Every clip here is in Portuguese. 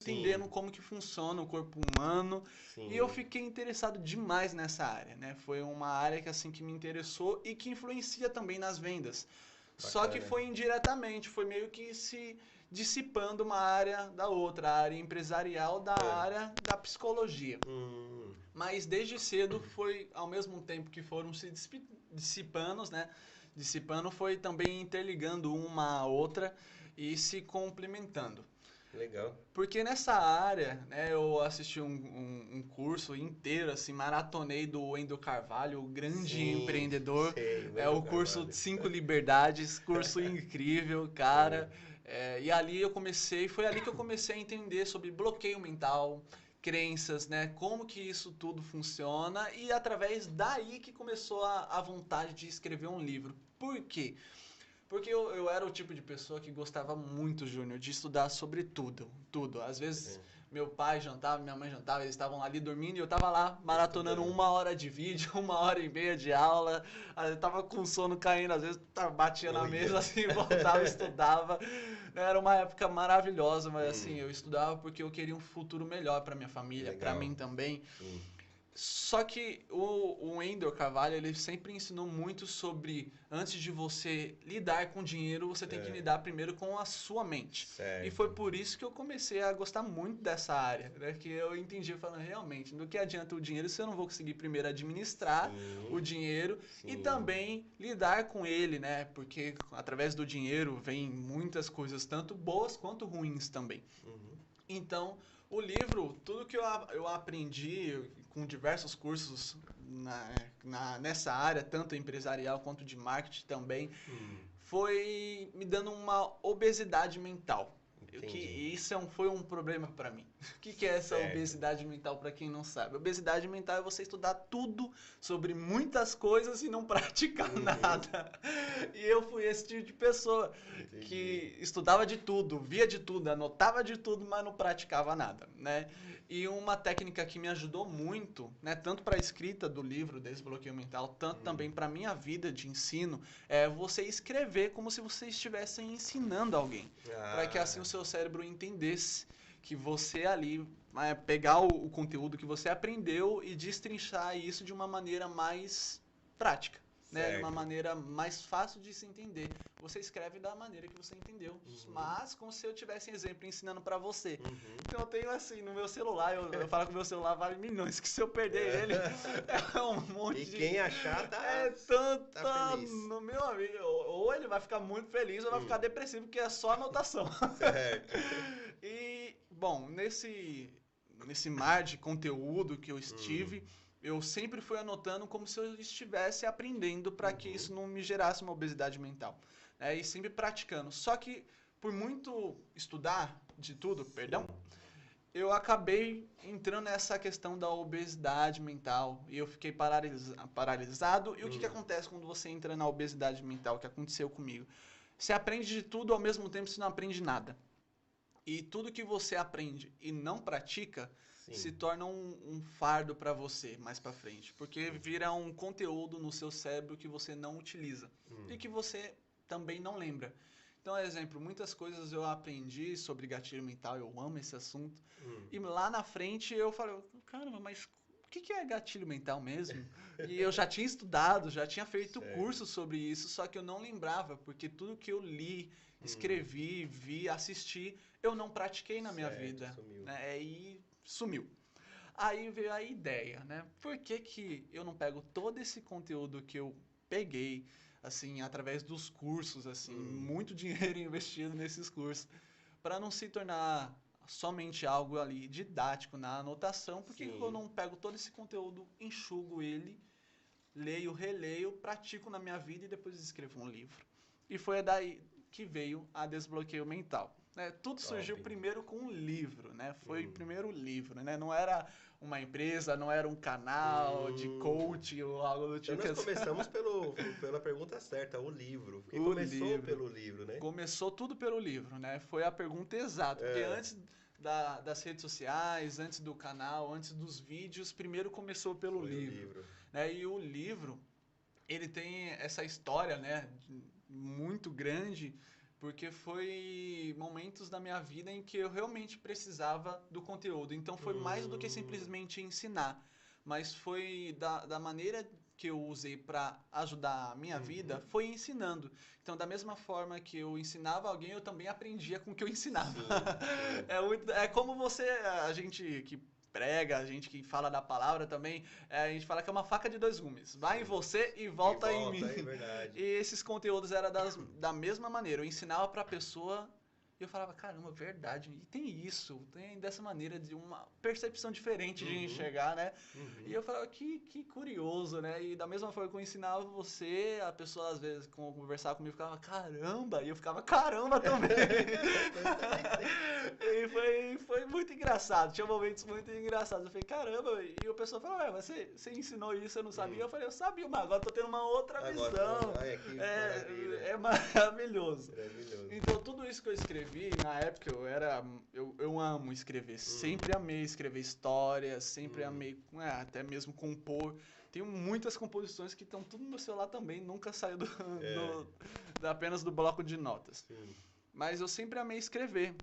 entendendo Sim, como que funciona o corpo humano e eu sim. fiquei interessado demais nessa área, né? Foi uma área que assim que me interessou e que influencia também nas vendas. Só que Bacana. foi indiretamente, foi meio que se dissipando uma área da outra, a área empresarial da É. área da psicologia. Hum, Mas desde cedo foi, ao mesmo tempo que foram se dissipando, né? Dissipando foi também interligando uma à outra e se complementando. legal. Porque nessa área, né, eu assisti um curso inteiro, assim, maratonei do Wendel Carvalho, o grande Sim, empreendedor. sei, É Wendel o curso de Carvalho. 5 liberdades, curso incrível, É, cara. É, e ali eu comecei, foi ali que eu comecei a entender sobre bloqueio mental, crenças, né, como que isso tudo funciona e através daí que começou a vontade de escrever um livro. Por quê? Porque eu era o tipo de pessoa que gostava muito, Júnior, de estudar sobre tudo, tudo. Às vezes é, meu pai jantava, minha mãe jantava, eles estavam ali dormindo e eu tava lá maratonando estudando. 1 hora de vídeo, 1 hora e meia de aula. Aí eu tava com sono caindo, às vezes batia na Olha. mesa assim, voltava, estudava. Era uma época maravilhosa, mas assim, Hum, eu estudava porque eu queria um futuro melhor para minha família, para legal. mim também. Sim. Só que o Wendel Carvalho, ele sempre ensinou muito sobre, antes de você lidar com dinheiro, você tem que É, lidar primeiro com a sua mente. E foi certo. por isso que eu comecei a gostar muito dessa área, né? Que eu entendi, falando, realmente, do que adianta o dinheiro se eu não vou conseguir primeiro administrar o Sim, dinheiro e sim. também lidar com ele, né? Porque através do dinheiro vem muitas coisas, tanto boas quanto ruins também. Uhum. Então, o livro, tudo que eu aprendi com diversos cursos nessa área, tanto empresarial quanto de marketing também, Hum, foi me dando uma obesidade mental. Que entendi. isso foi um problema para mim. O que é essa Certo. obesidade mental para quem não sabe? Obesidade mental é você estudar tudo sobre muitas coisas e não praticar Uhum, nada. E eu fui esse tipo de pessoa entendi. que estudava de tudo, via de tudo, anotava de tudo, mas não praticava nada, né? E uma técnica que me ajudou muito, né, tanto para a escrita do livro Desbloqueio Mental, tanto Hum. também para minha vida de ensino, é você escrever como se você estivesse ensinando alguém, para que assim Ah, o seu cérebro entendesse que você ali pegar o conteúdo que você aprendeu e destrinchar isso de uma maneira mais prática, né, de uma certo. maneira mais fácil de se entender. Você escreve da maneira que você entendeu, Uhum, mas como se eu tivesse exemplo ensinando para você. uhum. Então eu tenho assim, no meu celular, eu falo que o meu celular vale milhões, que se eu perder ele, É. é um E monte de... quem achar É tá tanta feliz. no meu amigo. Ou ele vai ficar muito feliz ou vai ficar Hum, depressivo, porque é só anotação. certo. E, bom, nesse mar de conteúdo que eu Hum, estive, eu sempre fui anotando como se eu estivesse aprendendo para que uhum, isso não me gerasse uma obesidade mental, né? E sempre praticando. Só que, por muito estudar de tudo, perdão, sim. eu acabei entrando nessa questão da obesidade mental e eu fiquei paralisado. E o que Hum, acontece quando você entra na obesidade mental? O que aconteceu comigo? Você aprende de tudo ao mesmo tempo, você não aprende nada. E tudo que você aprende e não pratica se sim. torna um fardo para você mais para frente, porque Sim. vira um conteúdo no seu cérebro que você não utiliza Hum, e que você também não lembra. Então, exemplo, muitas coisas eu aprendi sobre gatilho mental, eu amo esse assunto. hum. E lá na frente eu falei, caramba, mas o que é gatilho mental mesmo? E eu já tinha estudado, já tinha feito Certo. curso sobre isso, só que eu não lembrava, porque tudo que eu li, Hum, escrevi, vi, assisti, eu não pratiquei na minha certo, vida, sumiu. né? E sumiu. Aí veio a ideia, né? Por que que eu não pego todo esse conteúdo que eu peguei, assim, através dos cursos, assim, Hum, muito dinheiro investido nesses cursos, para não se tornar somente algo ali didático na anotação, por que que eu sim. não pego todo esse conteúdo, enxugo ele, leio, releio, pratico na minha vida e depois escrevo um livro? E foi daí que veio a Desbloqueio Mental. Né? Tudo Top. surgiu primeiro com um livro, né? Foi Hum, primeiro o livro, né? Não era uma empresa, não era um canal de hum. coach ou algo do Então tipo. nós começamos pela pergunta certa, o livro. Porque O começou livro. pelo livro, né? Começou tudo pelo livro, né? Foi a pergunta exata. Porque É, antes das redes sociais, antes do canal, antes dos vídeos, primeiro começou pelo foi o livro. livro. Né? E o livro, ele tem essa história, né? Muito grande porque foi momentos da minha vida em que eu realmente precisava do conteúdo. Então foi mais do que simplesmente ensinar, mas foi da maneira que eu usei para ajudar a minha vida, foi ensinando. Então, da mesma forma que eu ensinava alguém, eu também aprendia com o que eu ensinava. Sim, sim. É como você, a gente que prega, a gente que fala da palavra também, a gente fala que é uma faca de dois gumes. Vai em você e volta em mim. É verdade. E esses conteúdos eram da mesma maneira. Eu ensinava para a pessoa e eu falava, caramba, verdade. E tem isso, tem dessa maneira de uma percepção diferente de enxergar, né? E eu falava, que curioso, né? E da mesma forma que eu ensinava você, a pessoa às vezes conversava comigo ficava, caramba, e eu ficava, caramba também. E foi muito engraçado, tinha momentos muito engraçados. Eu falei, caramba, e o pessoal falou, ué, você ensinou isso, eu não sabia? Eu falei, eu sabia, mas agora tô tendo uma outra visão. Olha que maravilha. É maravilhoso. Maravilhoso. Então, tudo isso que eu escrevi, na época eu amo escrever, sempre amei escrever histórias, sempre amei até mesmo compor. Tenho muitas composições que estão tudo no meu celular também, nunca saiu apenas do bloco de notas. Sim. Mas eu sempre amei escrever.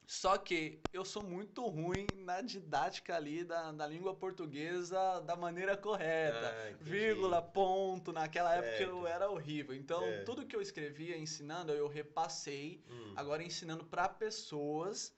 Só que eu sou muito ruim na didática ali da língua portuguesa da maneira correta. Entendi. Vírgula, ponto. Naquela época Certo. eu era horrível. Então, tudo que eu escrevia ensinando, eu repassei. Agora ensinando para pessoas